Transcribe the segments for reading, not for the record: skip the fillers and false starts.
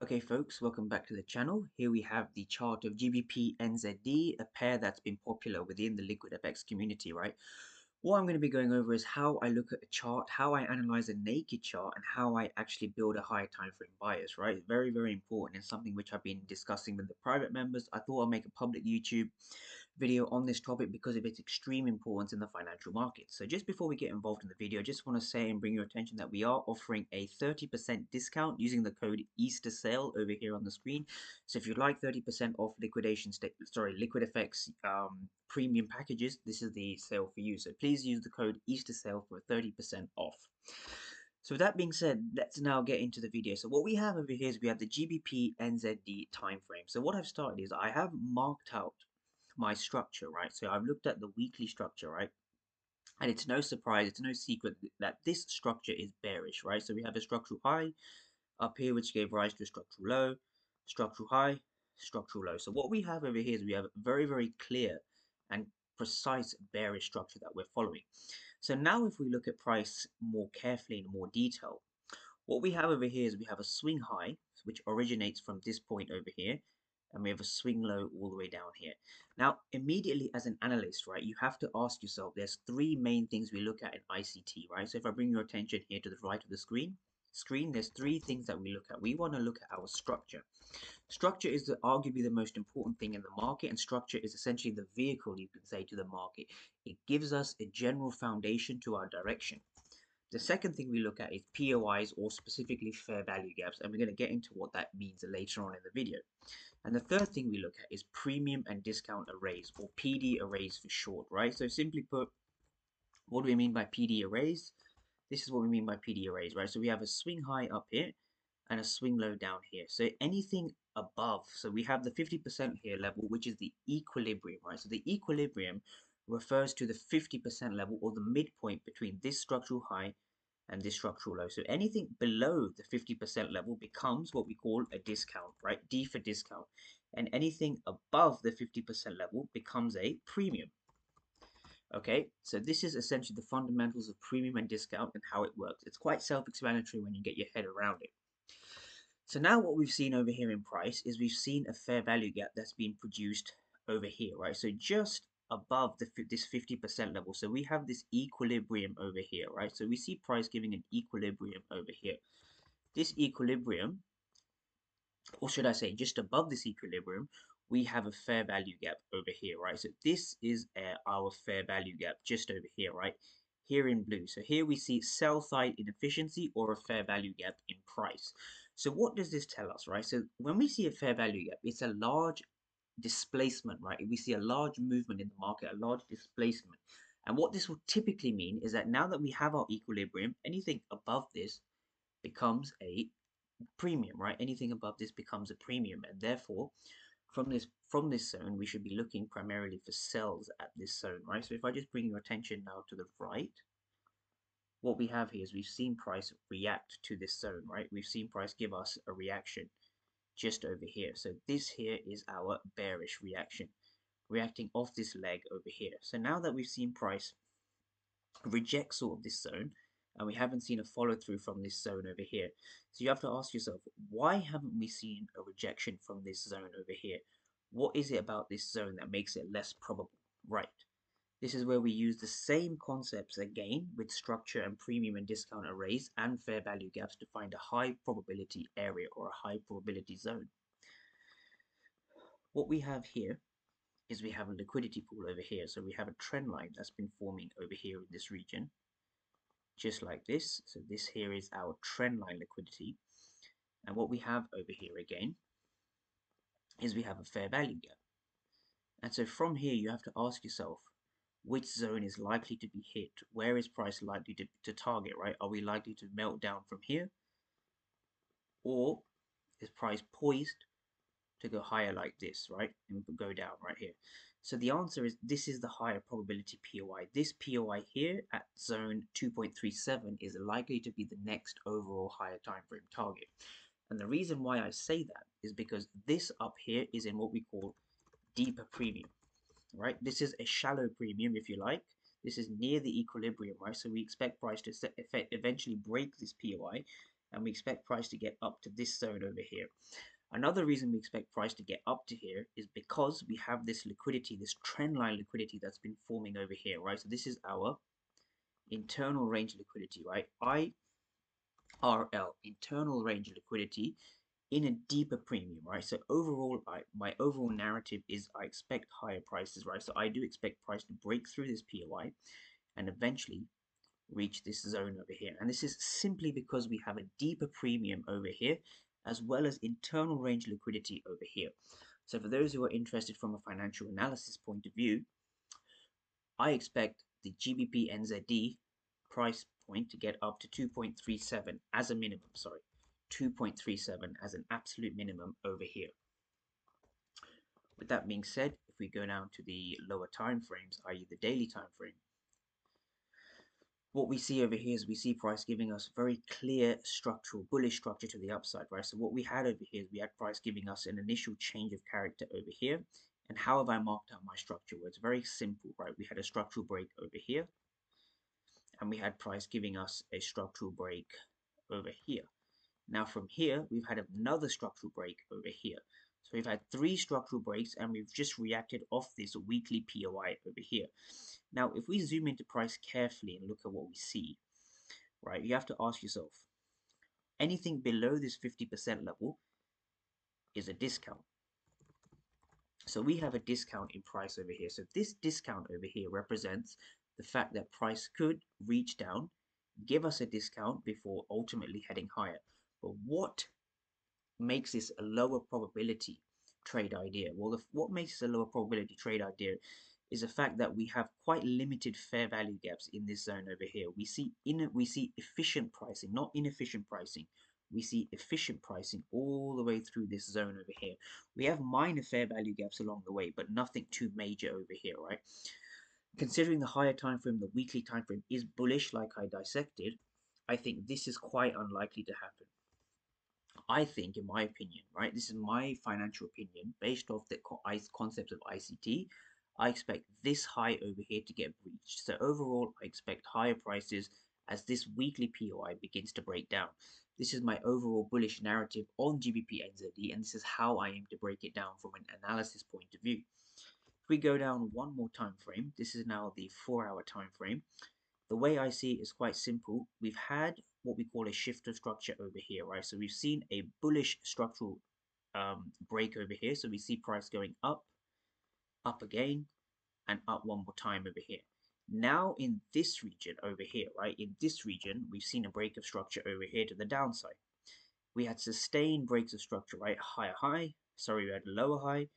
Okay folks, welcome back to the channel. Here we have the chart of GBP NZD, a pair that's been popular within the Liquid FX community, right? What I'm going to be going over is how I look at a chart, how I analyze a naked chart, and how I actually build a higher time frame bias, right? Very, very important and something which I've been discussing with the private members. I thought I'll make a public YouTube video on this topic because of its extreme importance in the financial markets. So just before we get involved in the video, I just want to say and bring your attention that we are offering a 30% discount using the code Easter Sale over here on the screen. So if you'd like 30% off Liquid FX premium packages, this is the sale for you. So please use the code Easter Sale for 30% off. So with that being said, let's now get into the video. So what we have over here is we have the GBP NZD time frame. So what I've started is I have marked out my structure, right? So I've looked at the weekly structure, right? And it's no surprise, it's no secret that this structure is bearish, right? So we have a structural high up here, which gave rise to a structural low, structural high, structural low. So what we have over here is we have a very, very clear and precise bearish structure that we're following. So now if we look at price more carefully in more detail, what we have over here is we have a swing high, which originates from this point over here, and we have a swing low all the way down here. Now, immediately as an analyst, right, you have to ask yourself, there's three main things we look at in ICT, right? So if I bring your attention here to the right of the screen, there's three things that we look at. We want to look at our structure. Structure is arguably the most important thing in the market, and structure is essentially the vehicle, you can say, to the market. It gives us a general foundation to our direction. The second thing we look at is POIs, or specifically fair value gaps, and we're going to get into what that means later on in the video. And the third thing we look at is premium and discount arrays, or PD arrays for short, right? So simply put, what do we mean by PD arrays? This is what we mean by PD arrays, right? So we have a swing high up here and a swing low down here. So anything above, so we have the 50% here level, which is the equilibrium, right? So the equilibrium refers to the 50% level, or the midpoint between this structural high and this structural low. So anything below the 50% level becomes what we call a discount, right? D for discount. And anything above the 50% level becomes a premium. Okay, so this is essentially the fundamentals of premium and discount and how it works. It's quite self-explanatory when you get your head around it. So now what we've seen over here in price is we've seen a fair value gap that's been produced over here, right? So just above this 50% level. So we have this equilibrium over here, right? So we see price giving an equilibrium over here. This equilibrium, or should I say just above this equilibrium, we have a fair value gap over here, right? So this is our fair value gap just over here, right? Here in blue. So here we see sell side inefficiency, or a fair value gap in price. So what does this tell us, right? So when we see a fair value gap, it's a large displacement, right? We see a large movement in the market, a large displacement. And what this will typically mean is that now that we have our equilibrium, anything above this becomes a premium, right? Anything above this becomes a premium, and therefore from this zone we should be looking primarily for sells at this zone, right? So if I just bring your attention now to the right, what we have here is we've seen price react to this zone, right? We've seen price give us a reaction just over here. So this here is our bearish reaction, reacting off this leg over here. So now that we've seen price reject sort of this zone, and we haven't seen a follow through from this zone over here. So you have to ask yourself, why haven't we seen a rejection from this zone over here? What is it about this zone that makes it less probable? Right. This is where we use the same concepts again with structure and premium and discount arrays and fair value gaps to find a high probability area, or a high probability zone. What we have here is we have a liquidity pool over here. So we have a trend line that's been forming over here in this region, just like this. So this here is our trend line liquidity. And what we have over here again is we have a fair value gap. And so from here, you have to ask yourself, which zone is likely to be hit? Where is price likely to target, right? Are we likely to melt down from here? Or is price poised to go higher like this, right? And go down right here. So the answer is this is the higher probability POI. This POI here at zone 2.37 is likely to be the next overall higher time frame target. And the reason why I say that is because this up here is in what we call deeper premium, right? This is a shallow premium, if you like. This is near the equilibrium, right? So we expect price to eventually break this POI and we expect price to get up to this zone over here. Another reason we expect price to get up to here is because we have this liquidity, this trend line liquidity that's been forming over here, right? So this is our internal range liquidity, right? IRL, internal range liquidity in a deeper premium, right? So overall, my overall narrative is I expect higher prices, right? So I do expect price to break through this POI and eventually reach this zone over here. And this is simply because we have a deeper premium over here, as well as internal range liquidity over here. So for those who are interested from a financial analysis point of view, I expect the GBP NZD price point to get up to 2.37 as a minimum, sorry, 2.37 as an absolute minimum over here. With that being said, if we go down to the lower time frames, i.e. the daily time frame, what we see over here is we see price giving us very clear structural, bullish structure to the upside, right? So what we had over here is we had price giving us an initial change of character over here. And how have I marked out my structure? Well, it's very simple, right? We had a structural break over here, and we had price giving us a structural break over here. Now from here, we've had another structural break over here. So we've had three structural breaks and we've just reacted off this weekly POI over here. Now, if we zoom into price carefully and look at what we see, right, you have to ask yourself, anything below this 50% level is a discount. So we have a discount in price over here. So this discount over here represents the fact that price could reach down, give us a discount before ultimately heading higher. But what makes this a lower probability trade idea? Well, what makes this a lower probability trade idea is the fact that we have quite limited fair value gaps in this zone over here. We see efficient pricing, not inefficient pricing. We see efficient pricing all the way through this zone over here. We have minor fair value gaps along the way, but nothing too major over here, right? Considering the higher time frame, the weekly time frame is bullish, like I dissected, I think this is quite unlikely to happen. I think, in my opinion, right, this is my financial opinion, based off the concepts of ICT, I expect this high over here to get breached. So overall, I expect higher prices as this weekly POI begins to break down. This is my overall bullish narrative on GBP NZD, and this is how I aim to break it down from an analysis point of view. If we go down one more time frame, this is now the 4-hour time frame. The way I see it is quite simple. We've had what we call a shift of structure over here, right? So we've seen a bullish structural break over here. So we see price going up, up again, and up one more time over here. Now in this region over here, right? In this region, we've seen a break of structure over here to the downside. We had sustained breaks of structure, right? Higher high, sorry, we had a lower high,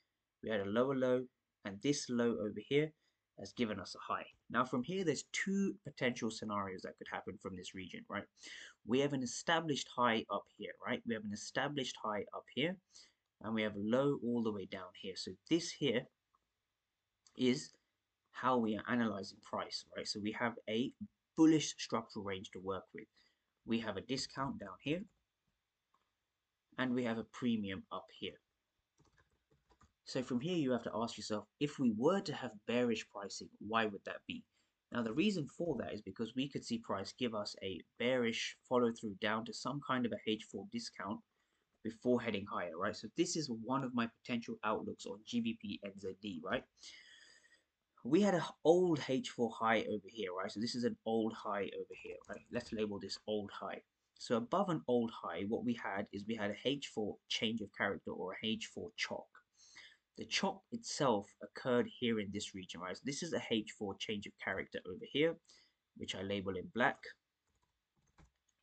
we had a lower low, and this low over here has given us a high. Now from here, there's two potential scenarios that could happen from this region, right? We have an established high up here, right? We have an established high up here, and we have a low all the way down here. So this here is how we are analyzing price, right? So we have a bullish structural range to work with. We have a discount down here, and we have a premium up here. So from here, you have to ask yourself, if we were to have bearish pricing, why would that be? Now, the reason for that is because we could see price give us a bearish follow through down to some kind of a H4 discount before heading higher, right? So this is one of my potential outlooks on GBP NZD, right? We had an old H4 high over here, right? So this is an old high over here, right? Let's label this old high. So above an old high, what we had is we had a H4 change of character or a H4 chalk. The chop itself occurred here in this region, right? So this is a H4 change of character over here, which I label in black.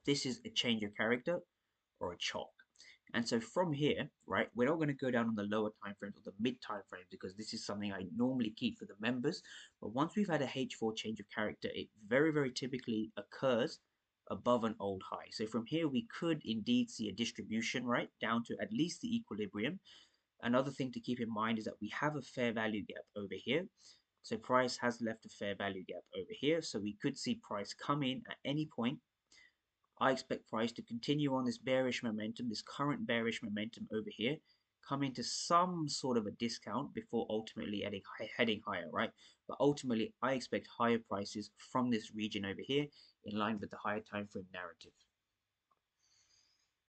This is a change of character or a chalk. And so from here, right, we're not going to go down on the lower time frames or the mid time frames because this is something I normally keep for the members. But once we've had a H4 change of character, it very, very typically occurs above an old high. So from here, we could indeed see a distribution, right, down to at least the equilibrium. Another thing to keep in mind is that we have a fair value gap over here. So price has left a fair value gap over here. So we could see price come in at any point. I expect price to continue on this bearish momentum, this current bearish momentum over here, come into some sort of a discount before ultimately heading higher, right? But ultimately, I expect higher prices from this region over here in line with the higher time frame narrative.